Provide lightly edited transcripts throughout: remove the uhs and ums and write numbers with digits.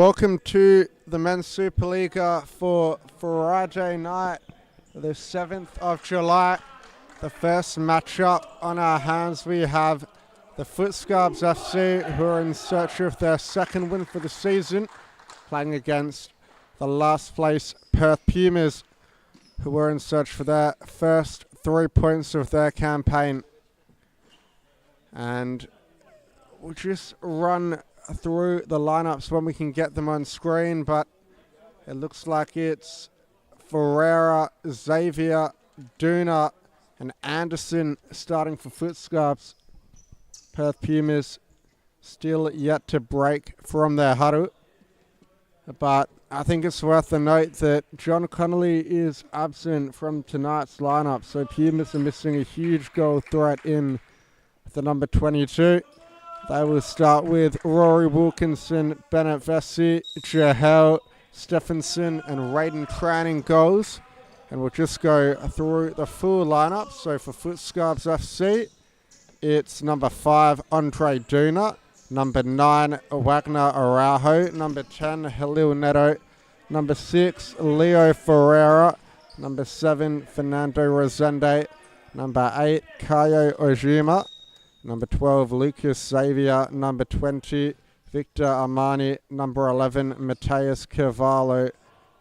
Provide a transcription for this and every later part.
Welcome to the Men's Supa-Liga for Friday night, the 7th of July. The first matchup on our hands, we have the FutScarbs FC, who are in search of their second win for the season, playing against the last place Perth Pumas, who were in search for their first 3 points of their campaign. And we'll just run through the lineups when we can get them on screen, but it looks like it's Ferreira, Xavier, Deuner and Anderson starting for FutScarbs. Perth Pumas still yet to break from their huddle, but I think it's worth a note that John Connolly is absent from tonight's lineup, so Pumas are missing a huge goal threat in the number 22. They will start with Rory Wilkinson, Bennett Vesey, Jahel, Stephenson and Raiden Tran in goals. And we'll just go through the full lineup. So for FutScarbs FC, it's number 5, Andre Deuner, number 9, Wagner Araujo, number 10, Halil Neto, number 6, Leo Ferreira, number 7, Fernando Rosende, number 8, Kayo Ojima, number 12, Lucas Xavier, number 20, Victor Armani, number 11, Mateus Carvalho,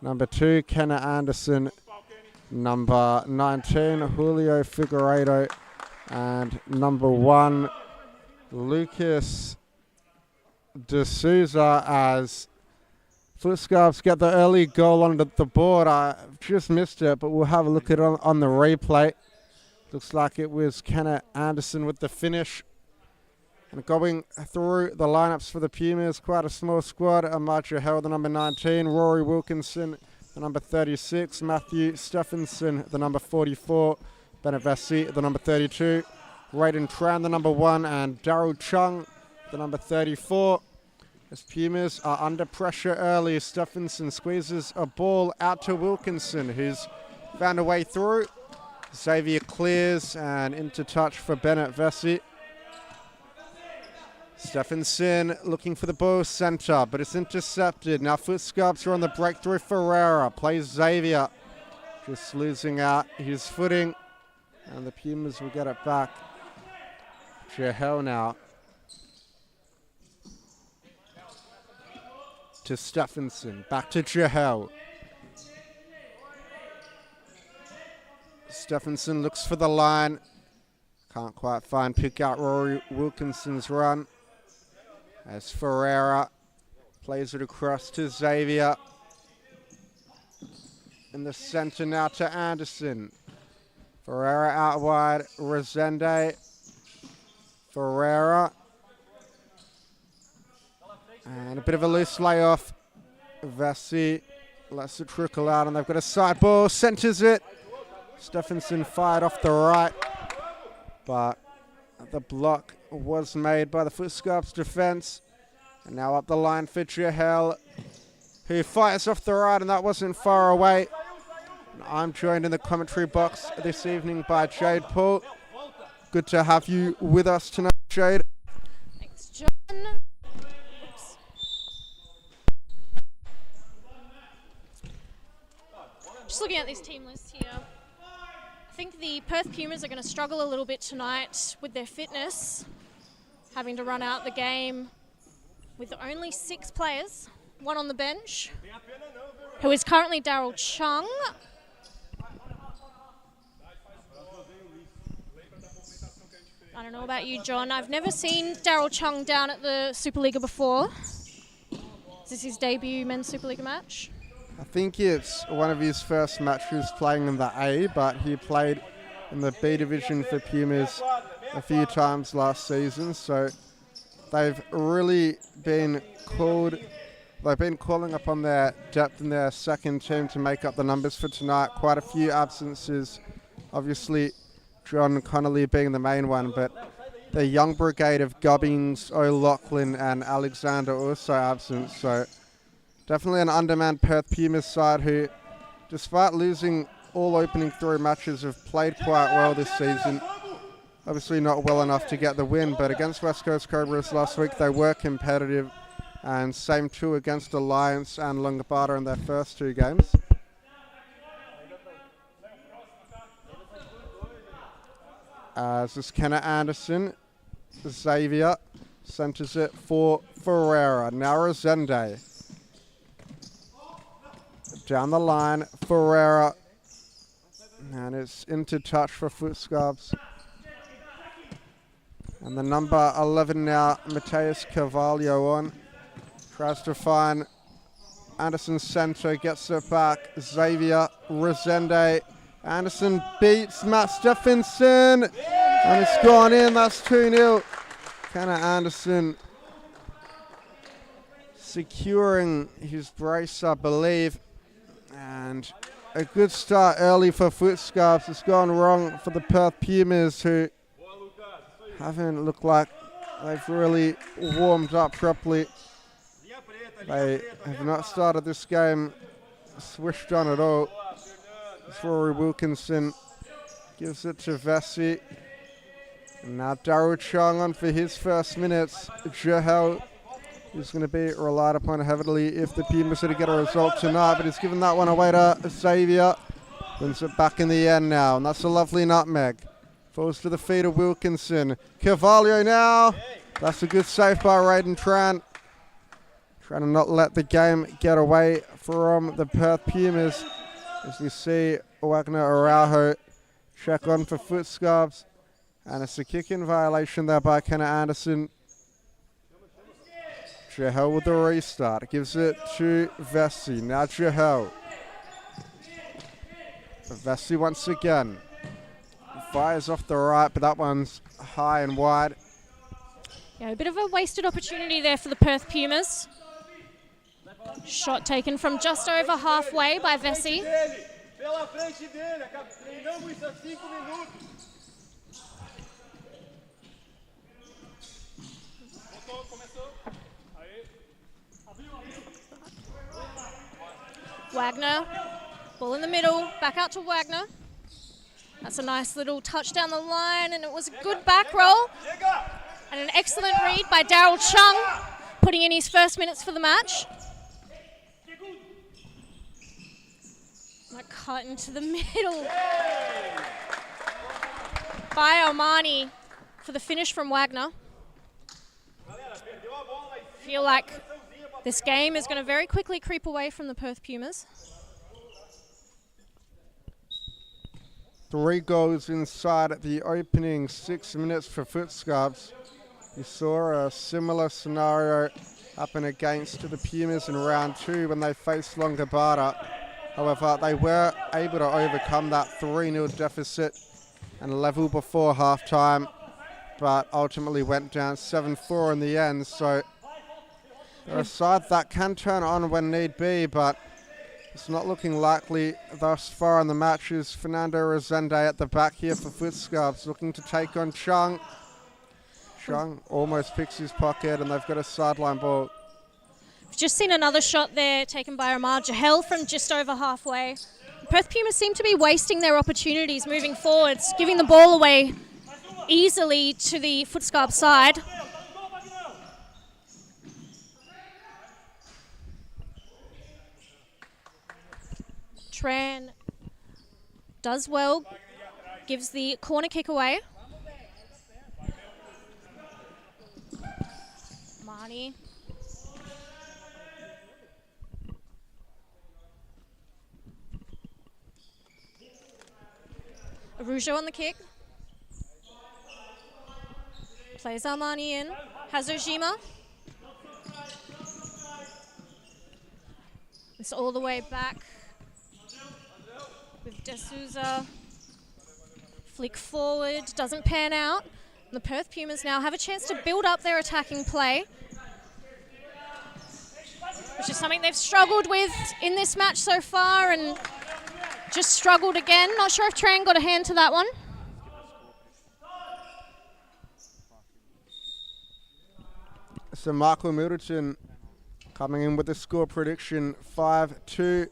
number 2, Kenna Anderson, number 19, Julio Figueiredo, and number 1, Lucas De Souza, as FutScarbs get the early goal on the board. I've just missed it, but we'll have a look at it on the replay. Looks like it was Kenna Anderson with the finish. And going through the lineups for the Pumas, quite a small squad. Ahmad Jahel, the number 19, Rory Wilkinson, the number 36, Matthew Stephenson, the number 44, Bennett Vesey, the number 32, Raiden Tran, the number 1, and Daryl Chung, the number 34. As Pumas are under pressure early, Stephenson squeezes a ball out to Wilkinson, who's found a way through. Xavier clears and into touch for Bennett Vesey. Stephenson looking for the ball centre, but it's intercepted. Now FutScarbs are on the breakthrough. Ferreira plays Xavier, just losing out his footing, and the Pumas will get it back. Jahel now to Stephenson, back to Jahel. Stephenson looks for the line. Can't quite pick out Rory Wilkinson's run. As Ferreira plays it across to Xavier. In the centre now to Anderson. Ferreira out wide. Rosende. Ferreira. And a bit of a loose layoff. Vesey lets it trickle out, and they've got a side ball. Centres it. Stephenson fired off the right, but the block was made by the FutScarbs defence. And now up the line for Jahel, who fires off the right, and that wasn't far away. And I'm joined in the commentary box this evening by Jade Paul. Good to have you with us tonight, Jade. Thanks, John. Oops. Just looking at this team list here. I think the Perth Pumas are going to struggle a little bit tonight with their fitness, having to run out the game with only 6 players, 1 on the bench, who is currently Daryl Chung. I don't know about you, John. I've never seen Daryl Chung down at the Supa-Liga before. Is this his debut Men's Supa-Liga match? I think it's one of his first matches playing in the A, but he played in the B division for Pumas a few times last season, so they've really been calling upon their depth in their second team to make up the numbers for tonight. Quite a few absences, obviously John Connolly being the main one, but the young brigade of Gubbins, O'Loughlin and Alexander also absent, so definitely an undermanned Perth Pumas side who, despite losing all opening 3 matches, have played quite well this season. Obviously not well enough to get the win, but against West Coast Cobras last week they were competitive and same two against Alliance and Langabata in their first two games. This is Kenna Anderson. Xavier centers it for Ferreira. Now Resende. Down the line, Ferreira. And it's into touch for FutScarbs. And the number 11 now, Mateus Carvalho on. Tries to find Anderson center, gets it back. Xavier, Resende. Anderson beats Matt Stephenson. And it's gone in, that's 2-0. Kenna Anderson securing his brace, I believe. And a good start early for FutScarbs. It's gone wrong for the Perth Pumas, who haven't looked like they've really warmed up properly. They have not started this game switched on at all. Rory Wilkinson gives it to Vessi. And now Daryl Tiong on for his first minutes. Jahel is going to be relied upon heavily if the Pumas are to get a result tonight, but he's given that one away to Xavier. Wins it back in the end now, and that's a lovely nutmeg. Falls to the feet of Wilkinson. Carvalho now. That's a good save by Raiden Tran. Trying to not let the game get away from the Perth Pumas. As you see, Wagner Araujo check on for FutScarbs. And it's a kick-in violation there by Kenna Anderson. Jahel with the restart. Gives it to Vessi. Now Jahel. Vessi once again. Fires off the right, but that one's high and wide. Yeah, a bit of a wasted opportunity there for the Perth Pumas. Shot taken from just over halfway by Vessi. Wagner, ball in the middle, back out to Wagner. That's a nice little touch down the line, and it was a good back roll. And an excellent read by Daryl Chung, putting in his first minutes for the match. That cut into the middle by Armani for the finish from Wagner. Feel like this game is going to very quickly creep away from the Perth Pumas. 3 goals inside at the opening 6 minutes for FutScarbs. You saw a similar scenario happen against the Pumas in round 2 when they faced Langabata. However, they were able to overcome that 3-0 deficit and level before halftime, but ultimately went down 7-4 in the end. So they're a side that can turn on when need be, but it's not looking likely thus far in the matches. Fernando Resende at the back here for FutScarbs, looking to take on Chung. Chung almost picks his pocket, and they've got a sideline ball. We've just seen another shot there taken by Amar Jahel from just over halfway. The Perth Pumas seem to be wasting their opportunities moving forwards, giving the ball away easily to the FutScarbs side. Tran does well, gives the corner kick away. Marnie. Arujo on the kick. Plays Armani in. Has Ojima. It's all the way back with D'Souza. Flick forward, doesn't pan out. And the Perth Pumas now have a chance to build up their attacking play, which is something they've struggled with in this match so far, and just struggled again. Not sure if Tran got a hand to that one. So Michael Middleton coming in with the score prediction, 5-2 to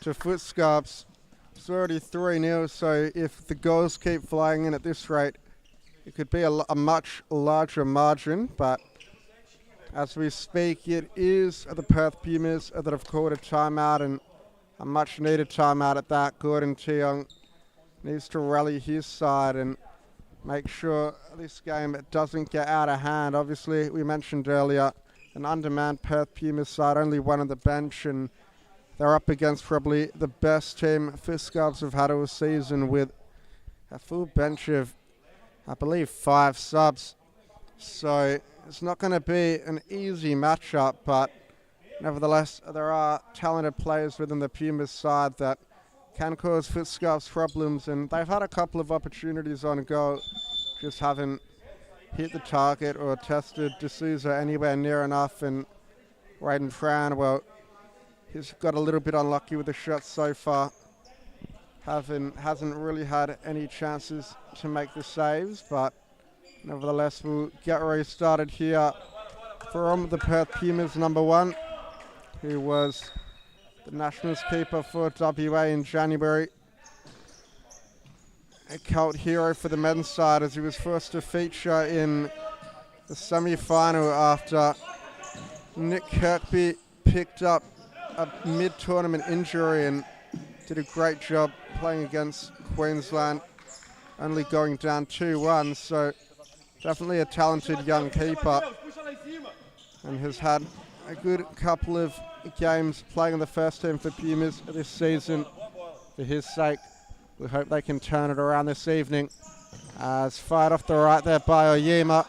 FutScarbs. It's already 3-0, so if the goals keep flying in at this rate, it could be a much larger margin, but As we speak, it is the Perth Pumas that have called a timeout, and a much needed timeout at that. Gordon Tiong needs to rally his side and make sure this game doesn't get out of hand. Obviously, we mentioned earlier, an undermanned Perth Pumas side, only one on the bench, and they're up against probably the best team FutScarbs have had all season, with a full bench of, I believe, 5 subs. So it's not going to be an easy matchup, but nevertheless, there are talented players within the Pumas side that can cause FutScarbs problems, and they've had a couple of opportunities on goal, just haven't hit the target or tested D'Souza anywhere near enough. And Raiden Tran, well, he's got a little bit unlucky with the shots so far. Hasn't really had any chances to make the saves, but nevertheless, we'll get restarted here from the Perth Pumas number 1, who was the Nationals keeper for WA in January. A cult hero for the men's side, as he was forced to feature in the semi-final after Nick Kirkby picked up a mid-tournament injury and did a great job playing against Queensland, only going down 2-1. So definitely a talented young keeper, and has had a good couple of games playing in the first team for Pumas this season. For his sake, we hope they can turn it around this evening. As fired off the right there by Oyema.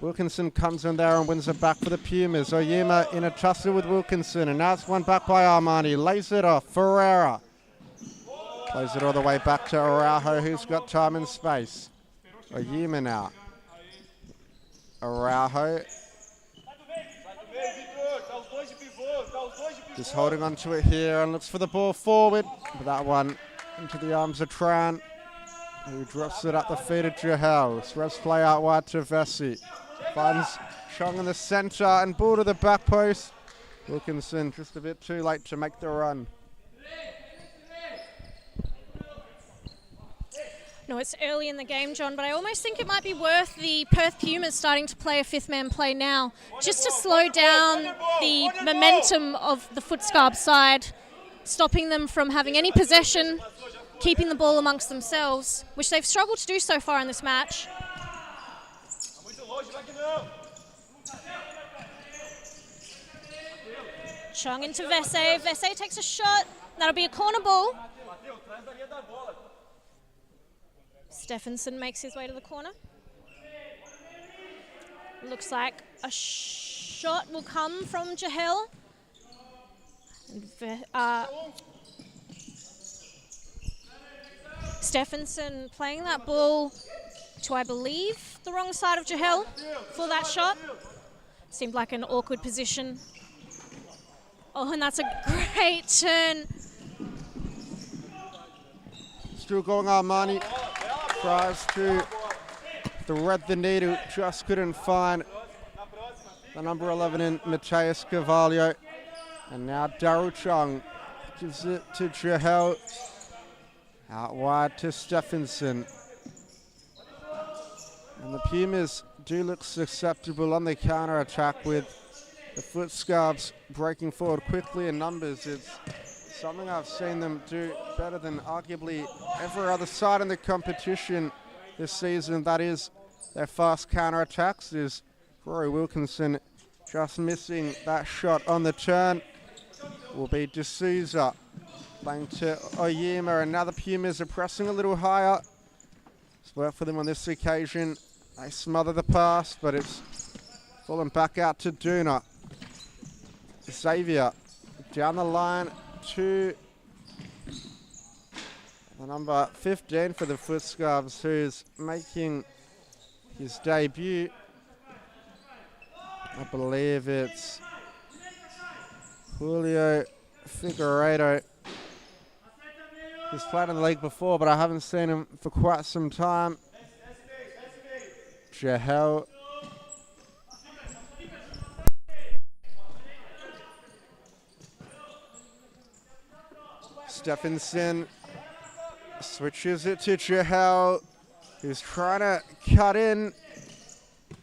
Wilkinson comes in there and wins it back for the Pumas. Oyema in a tussle with Wilkinson, and now it's one back by Armani. Lays it off. Ferreira plays it all the way back to Araujo, who's got time and space. Oyema now. Araujo just holding on to it here and looks for the ball forward. But that one into the arms of Tran, who drops it at the feet of Jahel. Revs play out wide to Vesey. Finds Chong in the centre and ball to the back post. Wilkinson just a bit too late to make the run. No, it's early in the game, John, but I almost think it might be worth the Perth Pumas starting to play a 5th-man play now, just to slow down the momentum of the FutScarbs side, stopping them from having any possession, keeping the ball amongst themselves, which they've struggled to do so far in this match. Chung into Vesey. Vesey takes a shot. That'll be a corner ball. Stephenson makes his way to the corner. Looks like a shot will come from Jahel. Stephenson playing that ball to, I believe, the wrong side of Jahel for that shot. Seemed like an awkward position. Oh, and that's a great turn. Still going Armani. Tries to thread the needle, just couldn't find the number 11 in Mateus Carvalho. And now Daryl Chung gives it to Jahel. Out wide to Stephenson. And the Pumas do look susceptible on the counter-attack, with the FutScarbs breaking forward quickly in numbers. It's something I've seen them do better than arguably every other side in the competition this season. That is their fast counter-attacks. Is Rory Wilkinson just missing that shot on the turn. Will be D'Souza playing to Oyema, and now the Pumas are pressing a little higher. It's worked for them on this occasion. They smother the pass, but it's fallen back out to Deuner. Xavier down the line to the number 15 for the FutScarbs, who's making his debut. I believe it's Julio Figueiredo. He's played in the league before, but I haven't seen him for quite some time. Jahel. Stephenson switches it to Jahel, who's trying to cut in.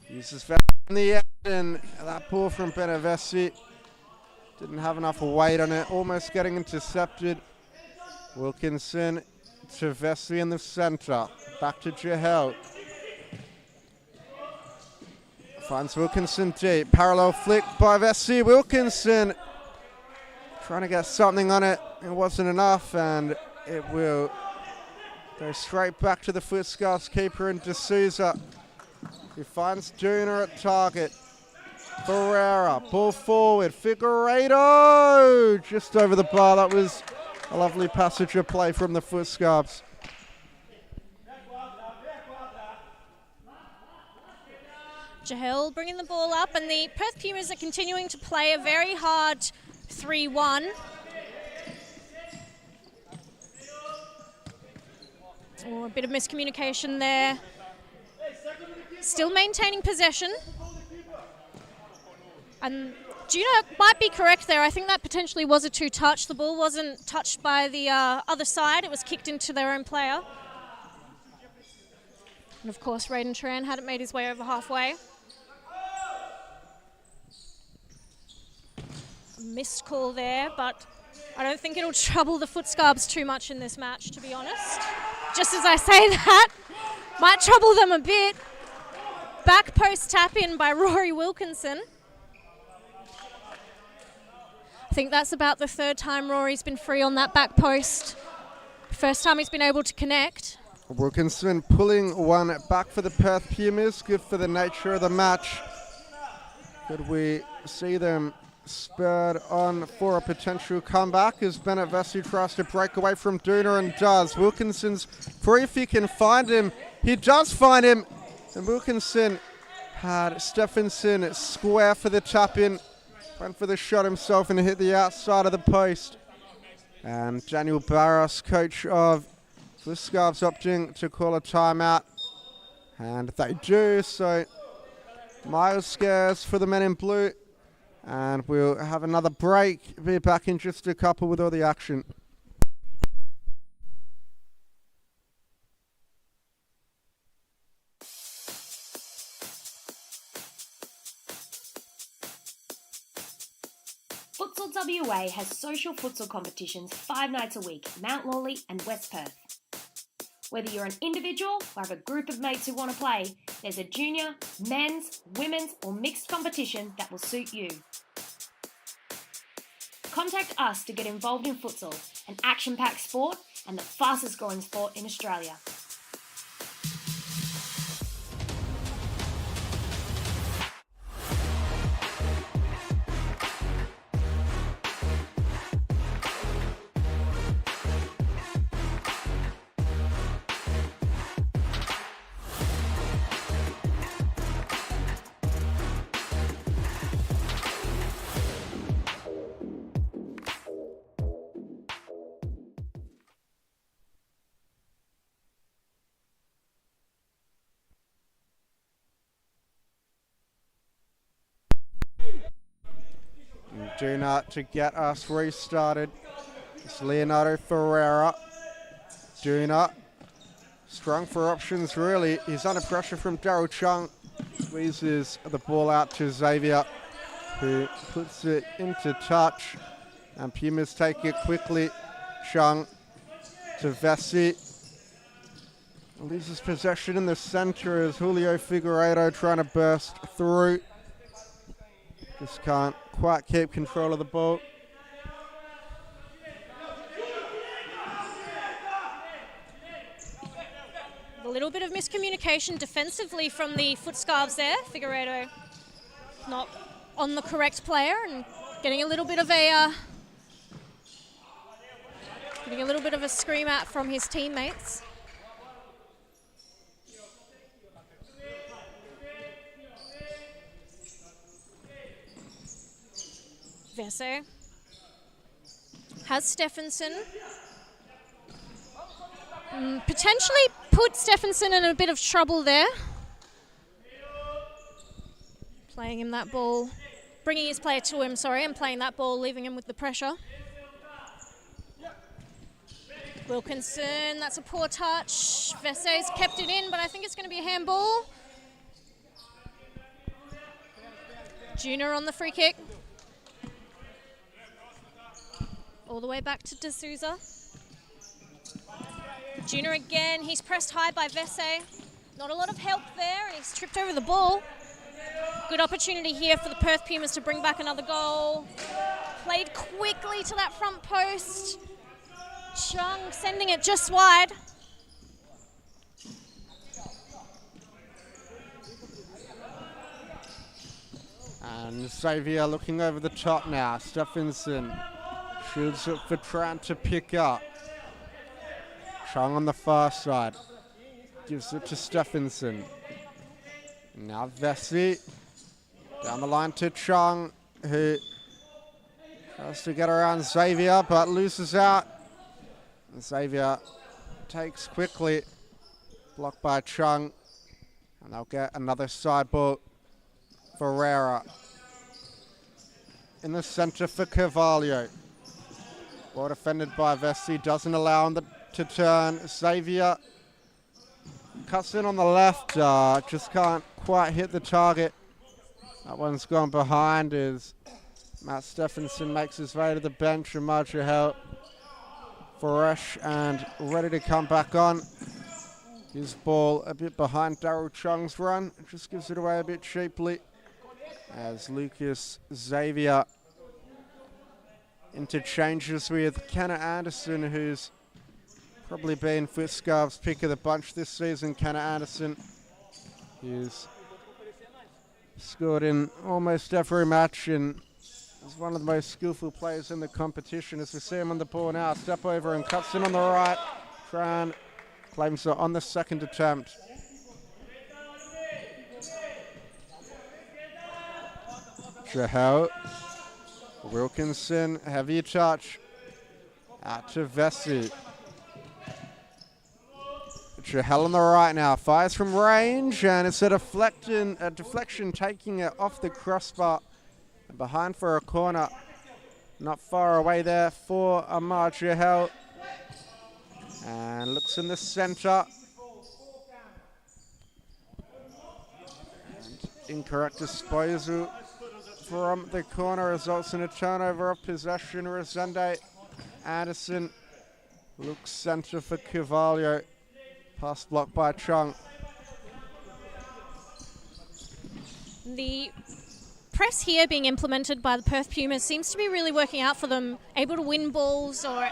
Uses in the air. And that ball from Benevesi didn't have enough weight on it, almost getting intercepted. Wilkinson to Vesey in the centre. Back to Jahel. Finds Wilkinson deep. Parallel flick by Vesey. Wilkinson trying to get something on it. It wasn't enough, and it will go straight back to the FutScarbs keeper in D'Souza, who finds Deuner at target. Ferreira, ball forward, Figueiredo, just over the bar. That was a lovely passage of play from the FutScarbs. Jahel bringing the ball up, and the Perth Pumas are continuing to play a very hard 3-1. Oh, a bit of miscommunication there. Still maintaining possession. And Deuner might be correct there. I think that potentially was a two-touch. The ball wasn't touched by the other side. It was kicked into their own player. And of course, Raiden Tran hadn't made his way over halfway. A missed call there, but I don't think it'll trouble the FutScarbs too much in this match, to be honest. Just as I say that, might trouble them a bit. Back post tap in by Rory Wilkinson. I think that's about the third time Rory's been free on that back post. First time he's been able to connect. Wilkinson pulling one back for the Perth Pumas. Good for the nature of the match. Could we see them spurred on for a potential comeback as Bennett Vesey tries to break away from Deuner and does. Wilkinson's free if he can find him. He does find him. And Wilkinson had Stephenson square for the tap-in. Went for the shot himself and hit the outside of the post. And Daniel Barros, coach of FutScarbs, opting to call a timeout. And they do, so mild scares for the men in blue. And we'll have another break. Be back in just a couple with all the action. Futsal WA has social futsal competitions 5 nights a week, Mount Lawley and West Perth. Whether you're an individual or have a group of mates who want to play, there's a junior, men's, women's or mixed competition that will suit you. Contact us to get involved in futsal, an action-packed sport and the fastest growing sport in Australia. Deuner to get us restarted. It's Leonardo Ferreira. Deuner, strong for options really. He's under pressure from Daryl Chung. Squeezes the ball out to Xavier, who puts it into touch. And Pumas take it quickly. Chung to Vesey. Loses possession in the center as Julio Figueiredo trying to burst through. Just can't quite keep control of the ball. A little bit of miscommunication defensively from the FutScarbs there. Figueiredo not on the correct player and getting a little bit of a scream out from his teammates. Vesey has Stephenson. Potentially put Stephenson in a bit of trouble there. Playing him that ball, bringing his player to him, and playing that ball, leaving him with the pressure. Wilkinson, that's a poor touch. Vesey's kept it in, but I think it's going to be a handball. Deuner on the free kick. All the way back to D'Souza. Deuner again, he's pressed high by Vese. Not a lot of help there, and he's tripped over the ball. Good opportunity here for the Perth Pumas to bring back another goal. Played quickly to that front post. Chung sending it just wide. And Xavier looking over the top now. Stephenson shoots it for Tran to pick up. Chung on the far side. Gives it to Stephenson. Now Vesey. Down the line to Chung, who tries to get around Xavier, but loses out. Xavier takes quickly. Blocked by Chung. And they'll get another side ball. Ferreira in the centre for Carvalho. Well defended by Vesey, doesn't allow him to turn. Xavier cuts in on the left, just can't quite hit the target. That one's gone behind as Matt Stephenson makes his way to the bench, and Marjahel fresh and ready to come back on. His ball a bit behind Daryl Chung's run, just gives it away a bit cheaply. As Lucas Xavier interchanges with Kenna Anderson, who's probably been FutScarbs' pick of the bunch this season. Kenna Anderson, he's scored in almost every match and is one of the most skillful players in the competition. As we see him on the ball now, step over and cuts in on the right. Tran claims it on the second attempt. Jahel, Wilkinson, heavy touch, out to Vesey. Jahel on the right now, fires from range, and it's a deflection taking it off the crossbar and behind for a corner. Not far away there for Amar Jahel, and looks in the centre. And incorrect disposal from the corner results in a turnover of possession. Resende Anderson looks centre for Carvalho. Pass blocked by Chung. The press here being implemented by the Perth Pumas seems to be really working out for them, able to win balls or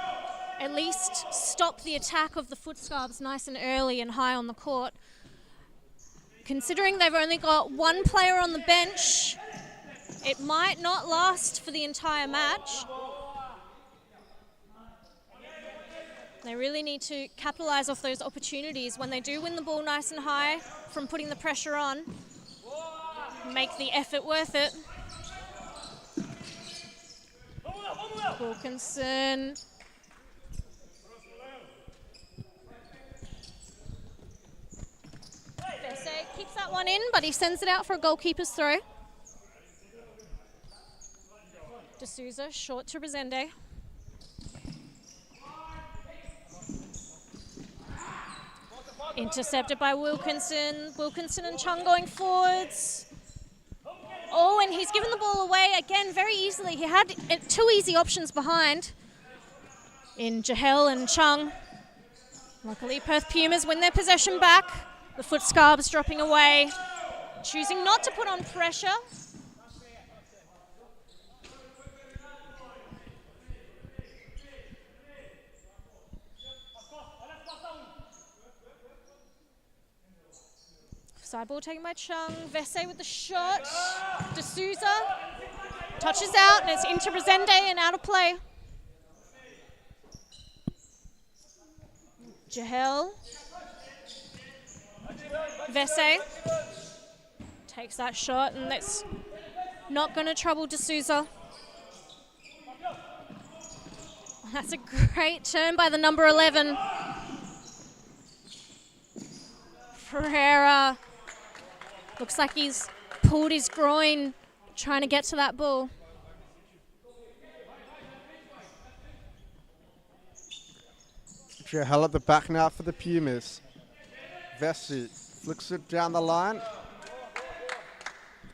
at least stop the attack of the FutScarbs nice and early and high on the court. Considering they've only got one player on the bench, it might not last for the entire match. They really need to capitalise off those opportunities when they do win the ball nice and high from putting the pressure on. Make the effort worth it. Wilkinson. Vese keeps that one in, but he sends it out for a goalkeeper's throw. D'Souza short to Resende. Intercepted by Wilkinson. Wilkinson and Chung going forwards. Oh, and he's given the ball away again very easily. He had two easy options behind in Jahel and Chung. Luckily, Perth Pumas win their possession back. The FutScarbs dropping away, choosing not to put on pressure. Side ball taken by Chung. Vese with the shot. D'Souza touches out, and it's into Resende and out of play. Jahel. Vese takes that shot, and that's not going to trouble D'Souza. That's a great turn by the number 11. Ferreira. Looks like he's pulled his groin trying to get to that ball. Jahel at the back now for the Pumas. Vesey flicks it down the line.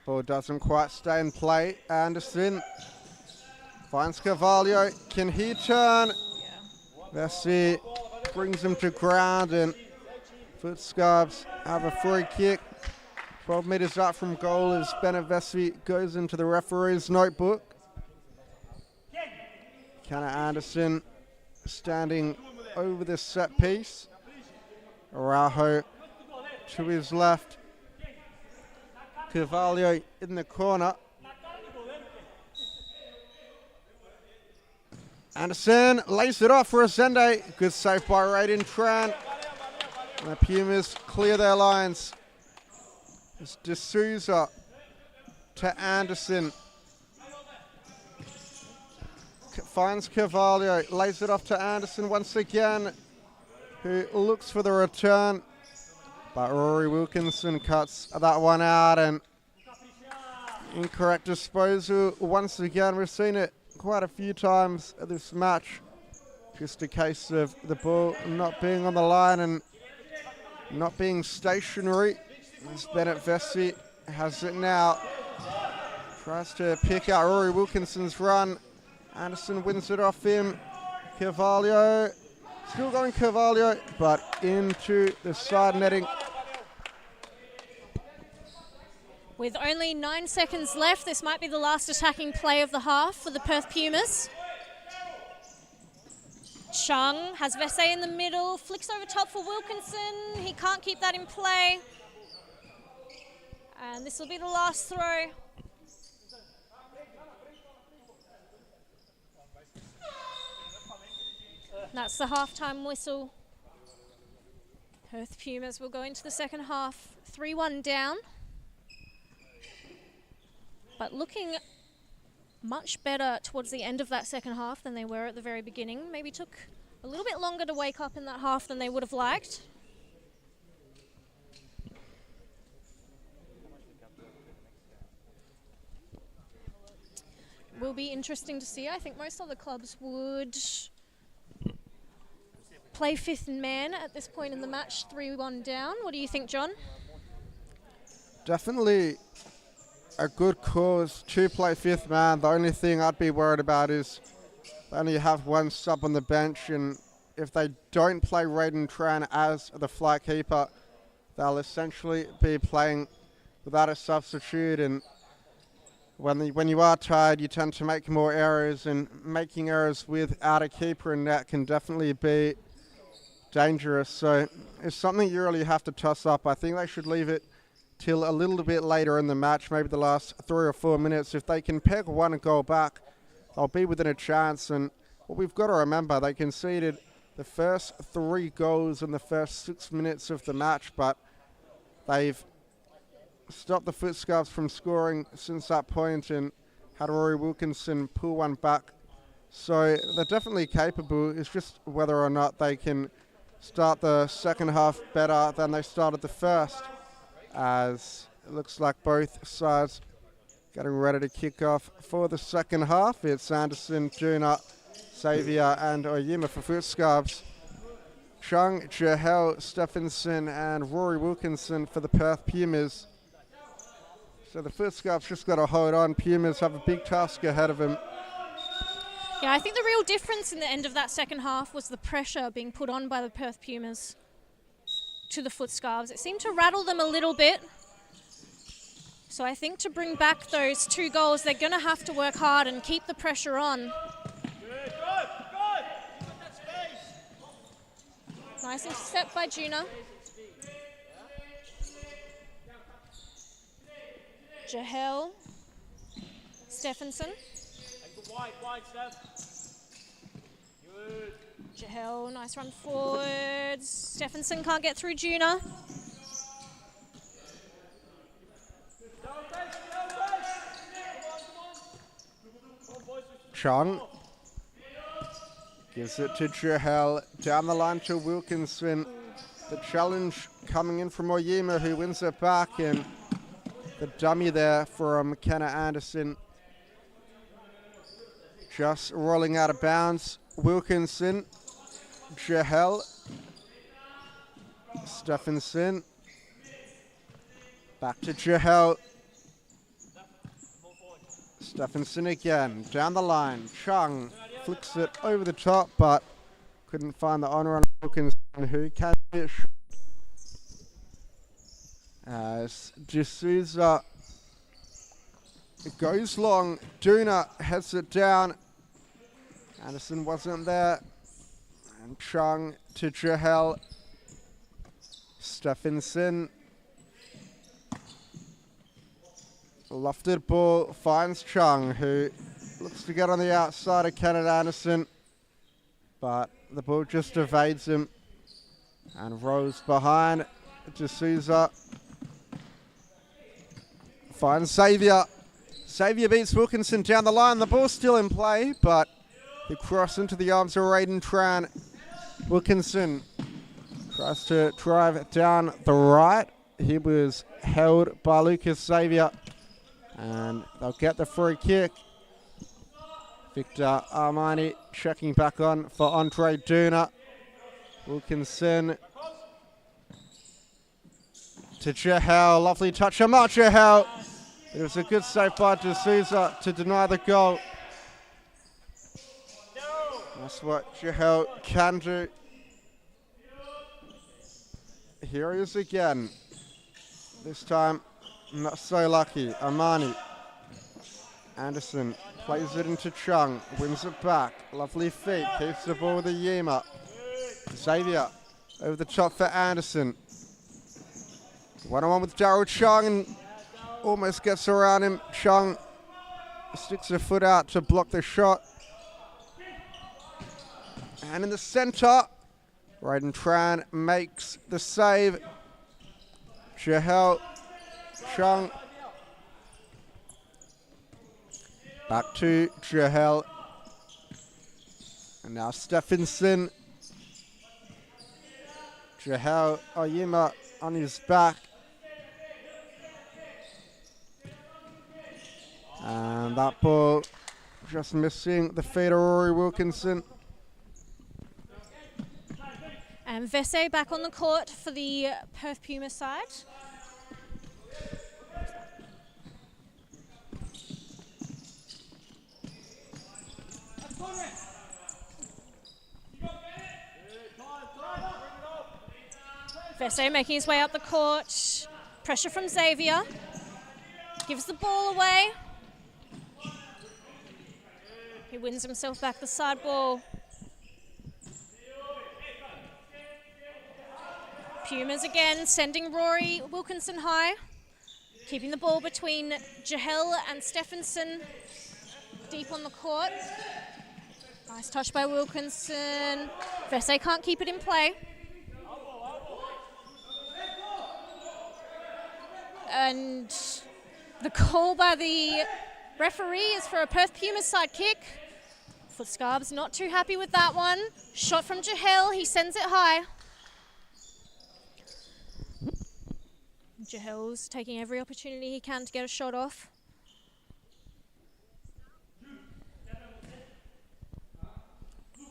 Ball doesn't quite stay in play. Anderson finds Carvalho. Can he turn? Vesey brings him to ground, and FutScarbs have a free kick. 12 metres up from goal as Bennett Vesey goes into the referee's notebook. Kenna Anderson standing over this set piece. Araujo to his left. Carvalho in the corner. Anderson lays it off for Ascende. Good save by Raiden Tran. And the Pumas clear their lines. It's D'Souza to Anderson. Finds Carvalho, lays it off to Anderson once again, who looks for the return. But Rory Wilkinson cuts that one out, and incorrect disposal. Once again, we've seen it quite a few times at this match. Just a case of the ball not being on the line and not being stationary. As Bennett Vesey has it now. Tries to pick out Rory Wilkinson's run. Anderson wins it off him. Carvalho, still going Carvalho, but into the side netting. With only 9 seconds left, this might be the last attacking play of the half for the Perth Pumas. Chung has Vesey in the middle, flicks over top for Wilkinson. He can't keep that in play. And this will be the last throw. That's the halftime whistle. Perth Pumas will go into the second half 3-1 down. But looking much better towards the end of that second half than they were at the very beginning. Maybe took a little bit longer to wake up in that half than they would have liked. Will be interesting to see. I think most other clubs would play fifth man at this point in the match, 3-1 down. What do you think, John? Definitely a good cause to play fifth man. The only thing I'd be worried about is they only have one sub on the bench, and if they don't play Raiden Tran as the fly keeper, they'll essentially be playing without a substitute. And when you are tired, you tend to make more errors, and making errors without a keeper in net can definitely be dangerous. So it's something you really have to toss up. I think they should leave it till a little bit later in the match, maybe the last 3 or 4 minutes. If they can peg one goal back, they'll be within a chance. And what we've got to remember, they conceded the first 3 goals in the first 6 minutes of the match, but they've stopped the FutScarbs from scoring since that point and had Rory Wilkinson pull one back. So they're definitely capable. It's just whether or not they can start the second half better than they started the first, as it looks like both sides getting ready to kick off for the second half. It's Anderson, Deuner, Xavier and Oyima for FutScarbs. Chung, Jahel, Stephenson and Rory Wilkinson for the Perth Pumas. So the FutScarbs just got to hold on. Pumas have a big task ahead of them. Yeah, I think the real difference in the end of that second half was the pressure being put on by the Perth Pumas to the FutScarbs. It seemed to rattle them a little bit. So I think to bring back those 2 goals, they're going to have to work hard and keep the pressure on. Nice intercept by Deuner. Jahel, Stephenson. Jahel, nice run forward. Stephenson can't get through Deuner. Chung gives it to Jahel, down the line to Wilkinson. The challenge coming in from Oyima, who wins it back, and the dummy there from McKenna Anderson. Just rolling out of bounds. Wilkinson, Jahel, Stephenson, back to Jahel. Stephenson again, down the line. Chung flicks it over the top, but couldn't find the on-run Wilkinson, who can fish. As D'Souza goes long, Deuner heads it down. Anderson wasn't there. And Chung to Jahel. Stephenson. Lofted ball finds Chung, who looks to get on the outside of Kenneth Anderson, but the ball just evades him and rolls behind. D'Souza finds Xavier. Xavier beats Wilkinson down the line. The ball's still in play, but the cross into the arms of Raiden Tran. Wilkinson tries to drive down the right. He was held by Lucas Xavier, and they'll get the free kick. Victor Armani checking back on for Andre Deuner. Wilkinson to Jahel. Lovely touch from Jahel. It was a good save by D'Souza to deny the goal. That's what Jahel can do. Here he is again. This time, not so lucky. Armani. Anderson plays it into Chung. Wins it back. Lovely feet. Keeps the ball with a Yima. Xavier over the top for Anderson. One-on-one with Daryl Chung and almost gets around him. Chung sticks a foot out to block the shot. And in the centre, Raiden Tran makes the save. Jahel Chung. Back to Jahel. And now Stephenson. Jahel Oyima on his back. And that ball just missing the feet of Rory Wilkinson. And Vese back on the court for the Perth Pumas side. Vese making his way up the court. Pressure from Xavier. Gives the ball away. He wins himself back the side ball. Pumas again sending Rory Wilkinson high. Keeping the ball between Jahel and Stephenson deep on the court. Nice touch by Wilkinson. Vese can't keep it in play. And the call by the referee is for a Perth Pumas side kick. FutScarbs not too happy with that one. Shot from Jahel, he sends it high. Jahel's taking every opportunity he can to get a shot off.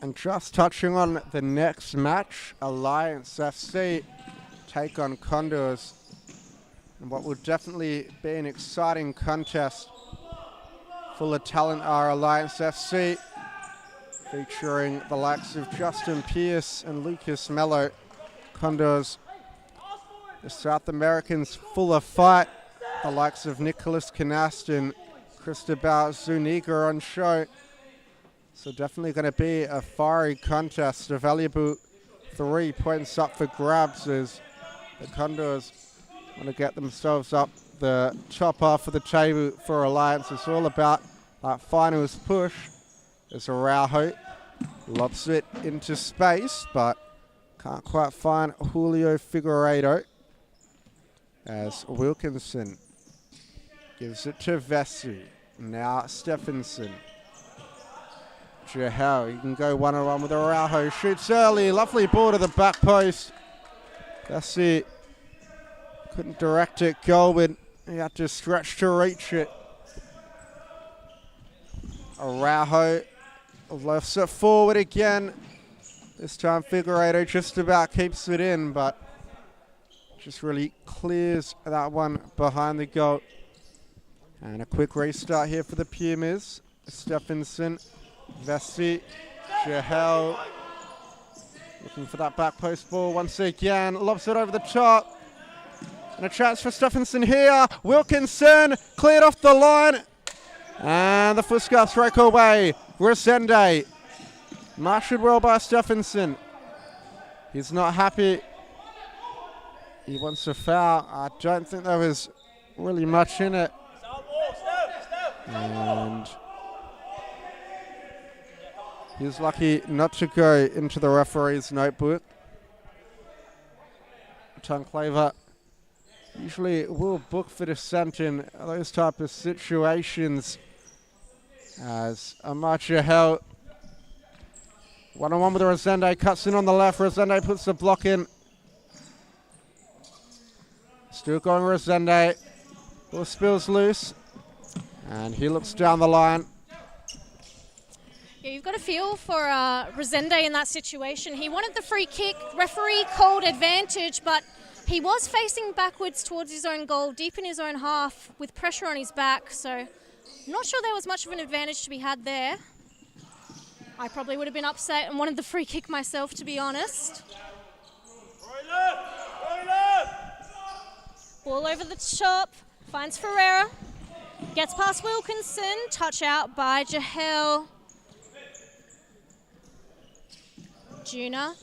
And just touching on the next match, Alliance FC take on Condors. And what will definitely be an exciting contest. Full of talent are Alliance FC, featuring the likes of Justin Pierce and Lucas Mello. Condors, the South Americans full of fight. The likes of Nicholas Canast and Cristobal Zuniga on show. So definitely going to be a fiery contest. A valuable 3 points up for grabs as the Condors want to get themselves up the top half of the table for Alliance. It's all about that finals push as Araujo lobs it into space, but can't quite find Julio Figueiredo as Wilkinson gives it to Vesey. Now Stephenson. Jahel, he can go one-on-one with Araujo. Shoots early, lovely ball to the back post. Vesey couldn't direct it, Goldwyn. He had to stretch to reach it. Araujo lifts it forward again. This time Figueiredo just about keeps it in, but just really clears that one behind the goal. And a quick restart here for the Pumas. Stephenson, Vessi, Jahel. Looking for that back post ball once again. Lobs it over the top. And a chance for Stephenson here. Wilkinson cleared off the line. And the FutScarbs break away. Resende. Marshaled well by Stephenson. He's not happy. He wants a foul. I don't think there was really much in it. And he's lucky not to go into the referee's notebook. Tongue Claver usually will book for dissent in those type of situations. As Amacha Hell, one-on-one with Resende, cuts in on the left. Resende puts the block in. Still going Resende. Ball spills loose. And he looks down the line. Yeah, you've got a feel for Resende in that situation. He wanted the free kick. Referee called advantage, but he was facing backwards towards his own goal, deep in his own half, with pressure on his back. So I'm not sure there was much of an advantage to be had there. I probably would have been upset and wanted the free kick myself, to be honest. Ball over the top, finds Ferreira. Gets past Wilkinson, touch out by Jahel. Deuner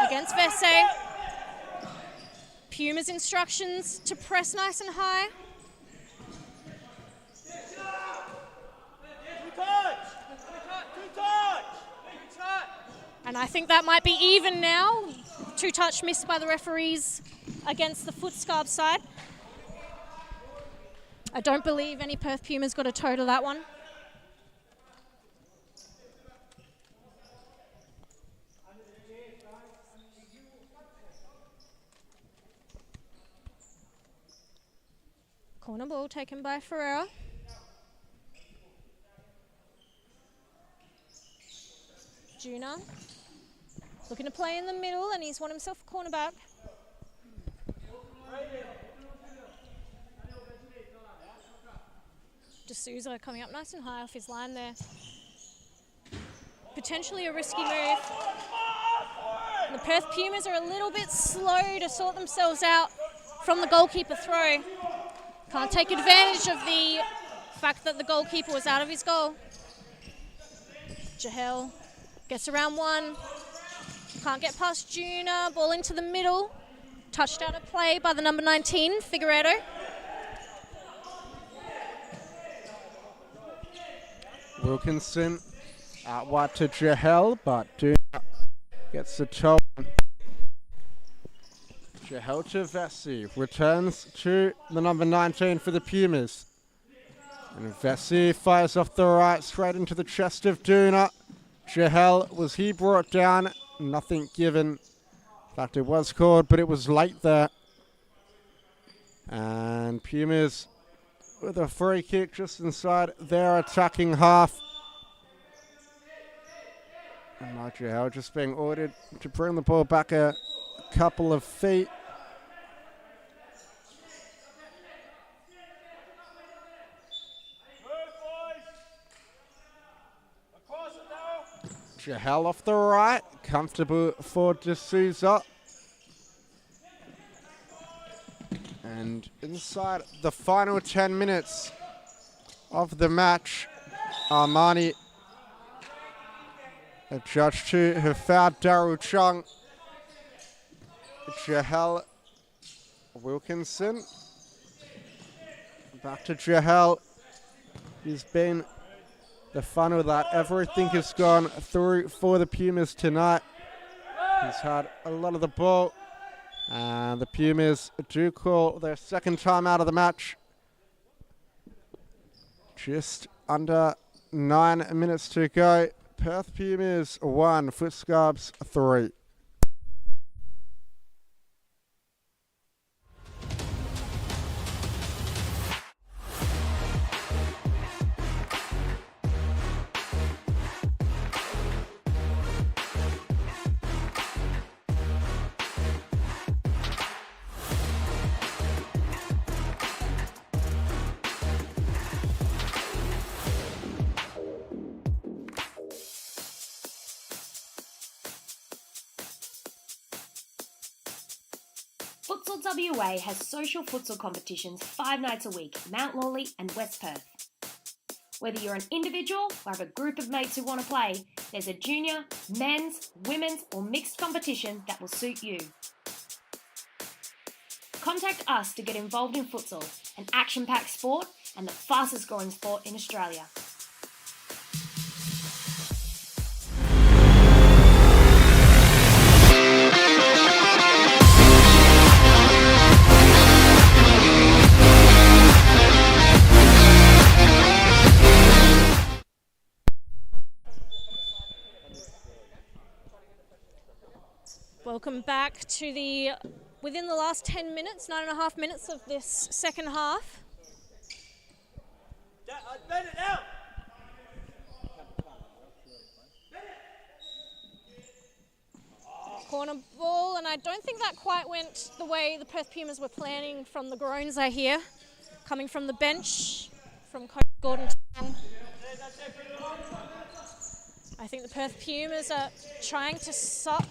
against Vesse. Puma's instructions to press nice and high. And I think that might be even now. 2-touch missed by the referees against the FutScarbs side. I don't believe any Perth Pumas got a toe to that one. Corner ball taken by Ferreira. Deuner looking to play in the middle, and he's won himself a cornerback. D'Souza coming up nice and high off his line there. Potentially a risky move. The Perth Pumas are a little bit slow to sort themselves out from the goalkeeper throw. Can't take advantage of the fact that the goalkeeper was out of his goal. Jahel gets around one. Can't get past Deuner. Ball into the middle. Touched out of play by the number 19, Figueredo. Wilkinson out wide to Jahel, but Deuner gets the toe. Jahel to Vessi, returns to the number 19 for the Pumas. And Vessi fires off the right, straight into the chest of Deuner. Jahel, was he brought down? Nothing given. In fact, it was called, but it was late there. And Pumas with a free kick just inside their attacking half. And Jahel just being ordered to bring the ball back a couple of feet. Jahel off the right, comfortable for D'Souza. And inside the final 10 minutes of the match, Armani, a judge to have fouled Daryl Chung. Jahel Wilkinson. Back to Jahel. He's been the funnel that everything has gone through for the Pumas tonight. He's had a lot of the ball. And the Pumas do call their second time out of the match. Just under 9 minutes to go. Perth Pumas 1, FutScarbs 3. Futsal WA has social futsal competitions 5 nights a week, Mount Lawley and West Perth. Whether you're an individual or have a group of mates who want to play, there's a junior, men's, women's or mixed competition that will suit you. Contact us to get involved in futsal, an action-packed sport and the fastest growing sport in Australia. Welcome back to within the last 10 minutes, 9.5 minutes of this second half. Corner ball, and I don't think that quite went the way the Perth Pumas were planning from the groans I hear, coming from the bench, from Coach Gordon. I think the Perth Pumas are trying to suck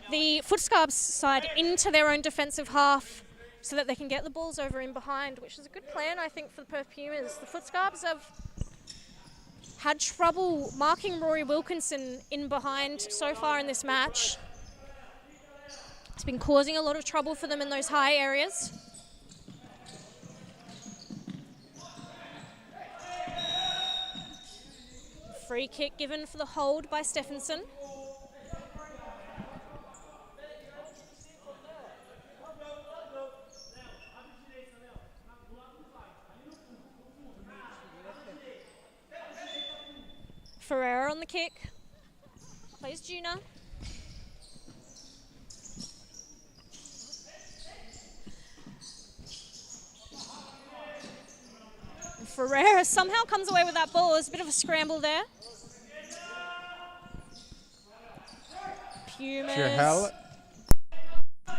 the FutScarbs side into their own defensive half so that they can get the balls over in behind, which is a good plan, I think, for the Perth Pumas. The FutScarbs have had trouble marking Rory Wilkinson in behind so far in this match. It's been causing a lot of trouble for them in those high areas. Free kick given for the hold by Stephenson. Ferreira on the kick, plays Deuner. And Ferreira somehow comes away with that ball. There's a bit of a scramble there. Pumas. Chahal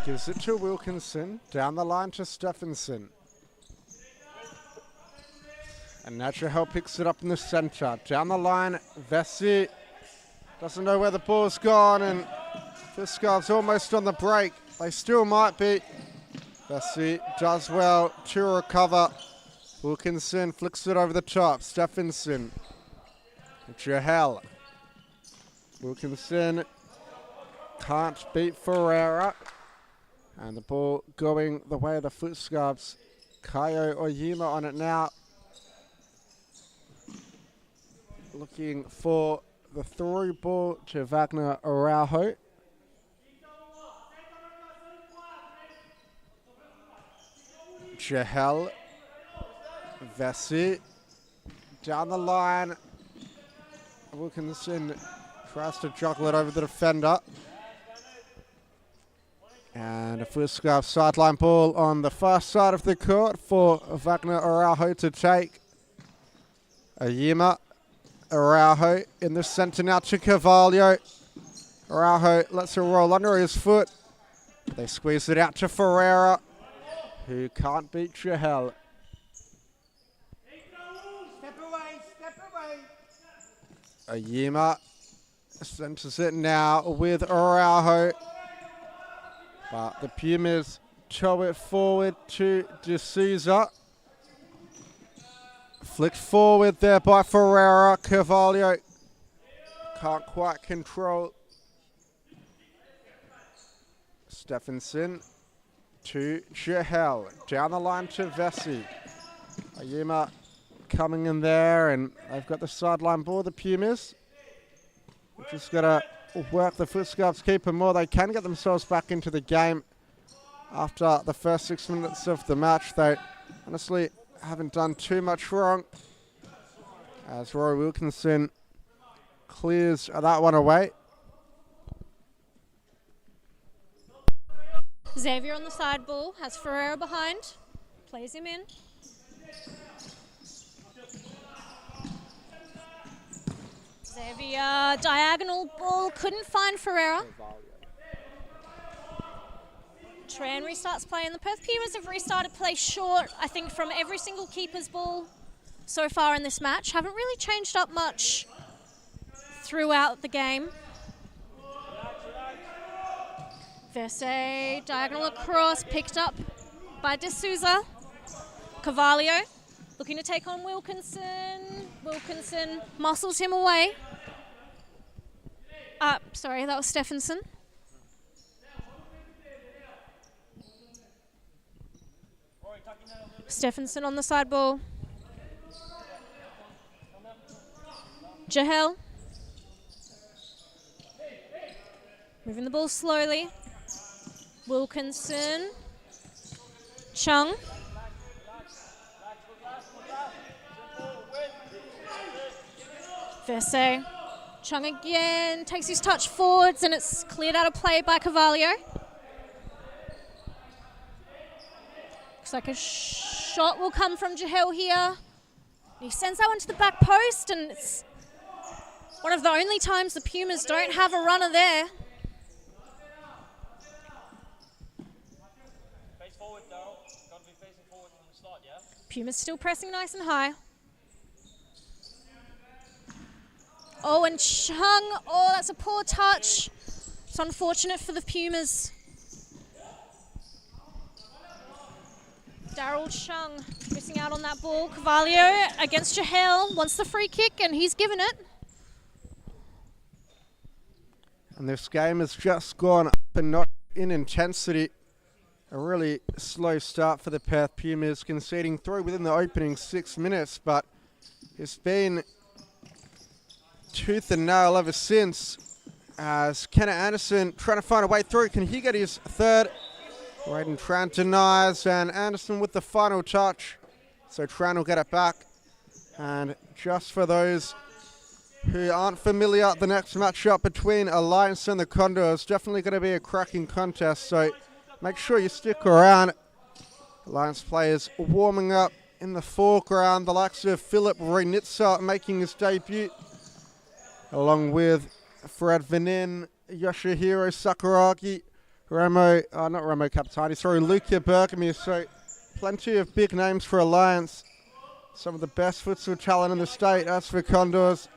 gives it to Wilkinson, down the line to Stephenson. And now Chahal picks it up in the centre. Down the line, Vessi doesn't know where the ball's gone, and FutScarbs almost on the break. They still might be. Vessi does well to recover. Wilkinson flicks it over the top. Stephenson. Chahal. Wilkinson can't beat Ferreira. And the ball going the way of the FutScarbs. Kayo Oyima on it now. Looking for the through ball to Wagner Araujo. Chahal. Vessi. Down the line. Wilkinson tries to juggle it over the defender. And a FutScarbs sideline ball on the far side of the court for Wagner Araujo to take. Oyima. Araujo in the centre now to Carvalho. Araujo lets it roll under his foot. They squeeze it out to Ferreira, who can't beat Chahal. Step away. Oyima centres it now with Araujo. But the Pumas tow it forward to D'Souza. Flicked forward there by Ferreira. Carvalho can't quite control. Stephenson to Chahal. Down the line to Vessi. Oyima coming in there, and they've got the sideline ball, the Pumas. They've just got to work the FutScarbs keeper more. They can get themselves back into the game after the first 6 minutes of the match. They honestly haven't done too much wrong, as Rory Wilkinson clears that one away. Xavier on the side ball, has Ferreira behind, plays him in. Xavier, diagonal ball, couldn't find Ferreira. Tran restarts play, and the Perth Pumas have restarted play short, I think, from every single keeper's ball so far in this match. Haven't really changed up much throughout the game. Verse, diagonal across, picked up by D'Souza. Carvalho looking to take on Wilkinson. Wilkinson muscles him away. Sorry, that was Stephenson. Stephenson on the side ball. Jahel. Moving the ball slowly. Wilkinson. Chung. Verse. Chung again takes his touch forwards and it's cleared out of play by Carvalho. Looks like a shot will come from Jahel here. He sends that one to the back post and it's one of the only times the Pumas don't have a runner there. Face forward, Daryl. Got to be facing forward from the start, yeah? Pumas still pressing nice and high. Oh, and Chung. Oh, that's a poor touch. It's unfortunate for the Pumas. Daryl Chung missing out on that ball. Carvalho against Jahel wants the free kick and he's given it. And this game has just gone up a notch in intensity. A really slow start for the Perth Pumas, conceding 3 within the opening 6 minutes, but it's been tooth and nail ever since, as Kenneth Anderson trying to find a way through. Can he get his third? Braden Tran denies, and Anderson with the final touch. So Tran will get it back. And just for those who aren't familiar, the next matchup between Alliance and the Condors definitely going to be a cracking contest. So make sure you stick around. Alliance players warming up in the foreground. The likes of Philip Reinitzer making his debut, along with Fred Venin, Yoshihiro Sakuragi, Luca Bergamy. So plenty of big names for Alliance. Some of the best futsal talent in the state. As for Condors,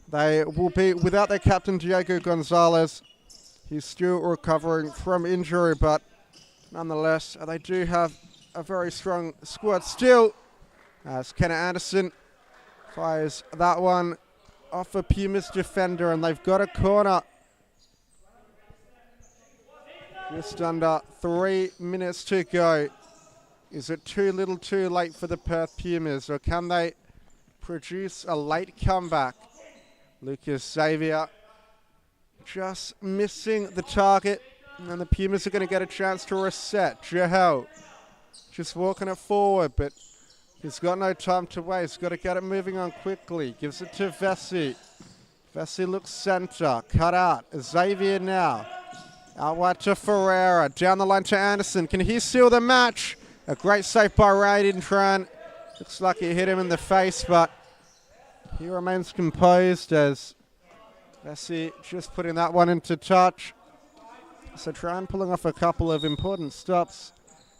they will be without their captain Diego Gonzalez. He's still recovering from injury, but nonetheless, they do have a very strong squad still. As Kenneth Anderson fires that one off a Pumas defender, and they've got a corner. Just under 3 minutes to go. Is it too little too late for the Perth Pumas, or can they produce a late comeback? Lucas Xavier just missing the target, and the Pumas are going to get a chance to reset. Jahel just walking it forward, but he's got no time to waste. Got to get it moving on quickly. Gives it to Vesey. Vesey looks center. Cut out. Xavier now. Out wide to Ferreira. Down the line to Anderson. Can he seal the match? A great save by Braden Tran. Looks like it hit him in the face, but he remains composed as Vesey just putting that one into touch. So Tran pulling off a couple of important stops.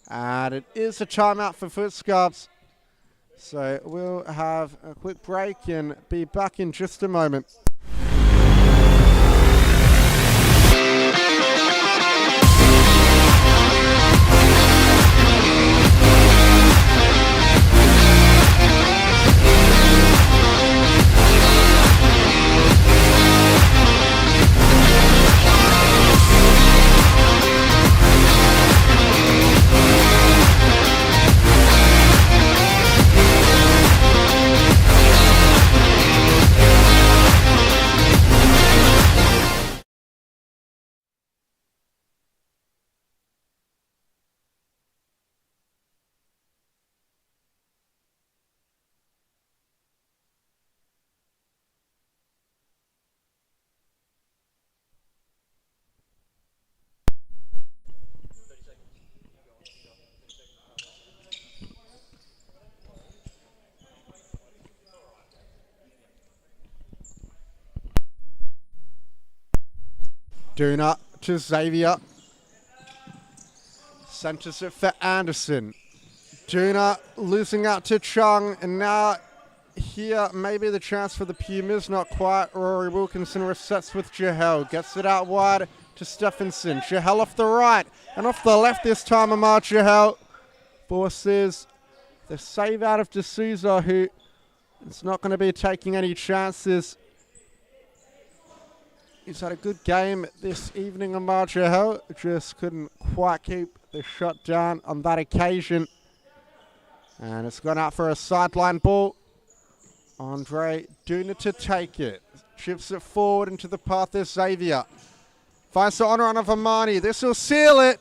And it is a timeout for FutScarbs. So we'll have a quick break and be back in just a moment. Deuner to Xavier. Centers it for Anderson. Deuner losing out to Chung, and now here maybe the chance for the Pumas, not quite. Rory Wilkinson resets with Jahel. Gets it out wide to Stephenson. Jahel off the right and off the left this time. Amar Jahel forces the save out of D'Souza, who is not going to be taking any chances. He's had a good game this evening, Amar Jahel. Just couldn't quite keep the shot down on that occasion. And it's gone out for a sideline ball. Andre Deuner to take it. Chips it forward into the path of Xavier. Finds the on-run of Amani. This will seal it.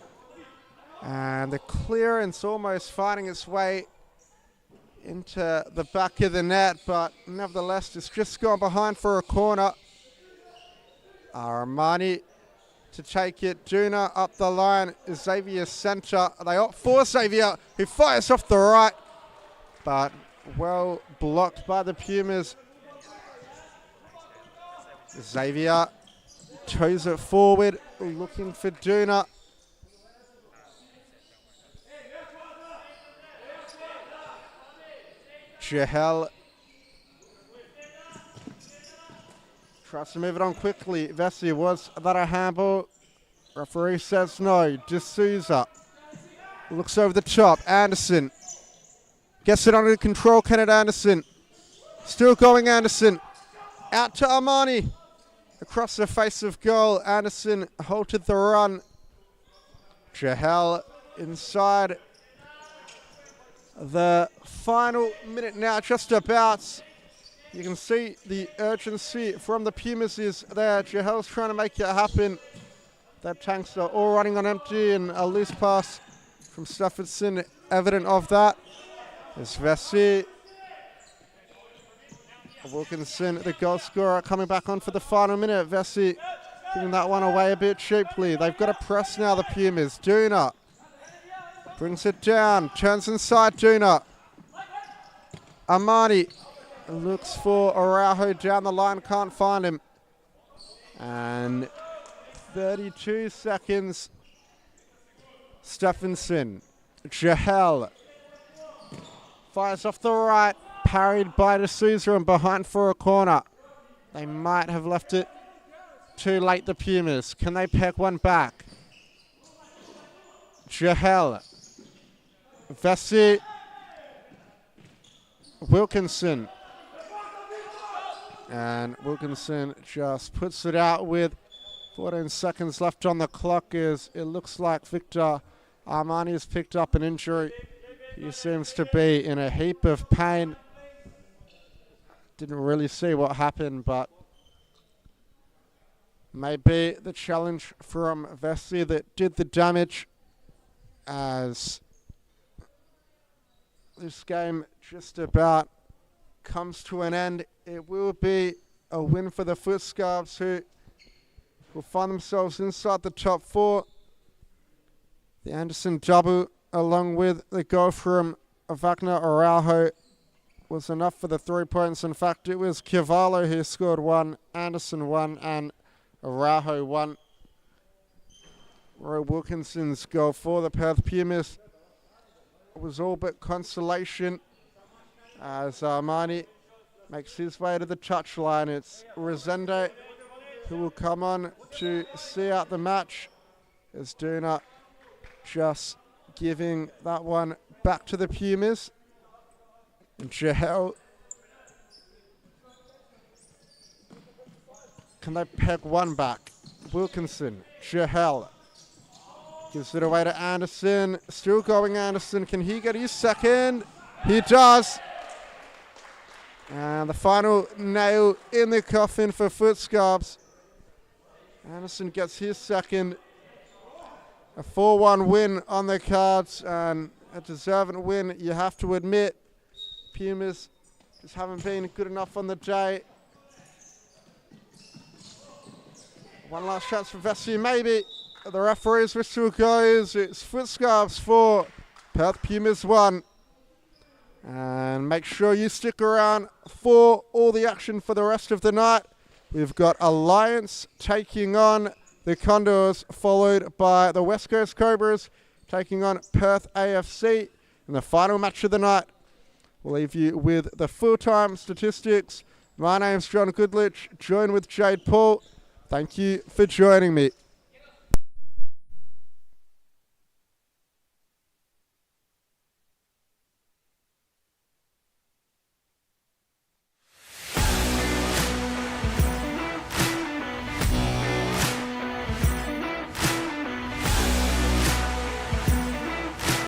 And the clearance almost finding its way into the back of the net, but nevertheless, it's just gone behind for a corner. Armani to take it. Deuner up the line. Xavier centre. They opt for Xavier, who fires off the right, but well blocked by the Pumas. Xavier toes it forward, looking for Deuner. Jahel tries to move it on quickly. Vessi, was that a handball? Referee says no. D'Souza looks over the top. Anderson gets it under control. Kenneth Anderson. Still going Anderson. Out to Armani. Across the face of goal. Anderson halted the run. Jahel inside. The final minute now, just about. You can see the urgency from the Pumas is there. Jahel's trying to make it happen. That tanks are all running on empty, and a loose pass from Stephenson, evident of that. There's Vessi. Wilkinson, the goal scorer, coming back on for the final minute. Vessi giving that one away a bit cheaply. They've got to press now, the Pumas. Deuner brings it down, turns inside Deuner. Armani looks for Araujo down the line, can't find him. And 32 seconds. Stephenson. Jahel fires off the right, parried by D'Souza and behind for a corner. They might have left it too late, the Pumas. Can they peg one back? Jahel. Vessi. Wilkinson. And Wilkinson just puts it out with 14 seconds left on the clock, as it looks like Victor Armani has picked up an injury. He seems to be in a heap of pain. Didn't really see what happened, but maybe the challenge from Vessi that did the damage, as this game just about comes to an end. It will be a win for the FutScarbs, who will find themselves inside the top four. The Anderson double, along with the goal from Wagner Araujo, was enough for the 3 points. In fact, it was Cavallo who scored one, Anderson one, and Araujo one. Roy Wilkinson's goal for the Perth Pumas was all but consolation, as Armani makes his way to the touchline. It's Rosende who will come on to see out the match, as Deuner just giving that one back to the Pumas. And Jahel, can they peg one back? Wilkinson, Jahel gives it away to Anderson. Still going Anderson. Can he get his second? He does. And the final nail in the coffin for FutScarbs. Anderson gets his second. A 4-1 win on the cards, and a deserved win, you have to admit. Pumas just haven't been good enough on the day. One last chance for Vessi, maybe. The referee's whistle goes. It's FutScarbs 4, Perth Pumas 1. And make sure you stick around for all the action for the rest of the night. We've got Alliance taking on the Condors, followed by the West Coast Cobras taking on Perth AFC in the final match of the night. We'll leave you with the full-time statistics. My name's John Goodlich, joined with Jade Paul. Thank you for joining me.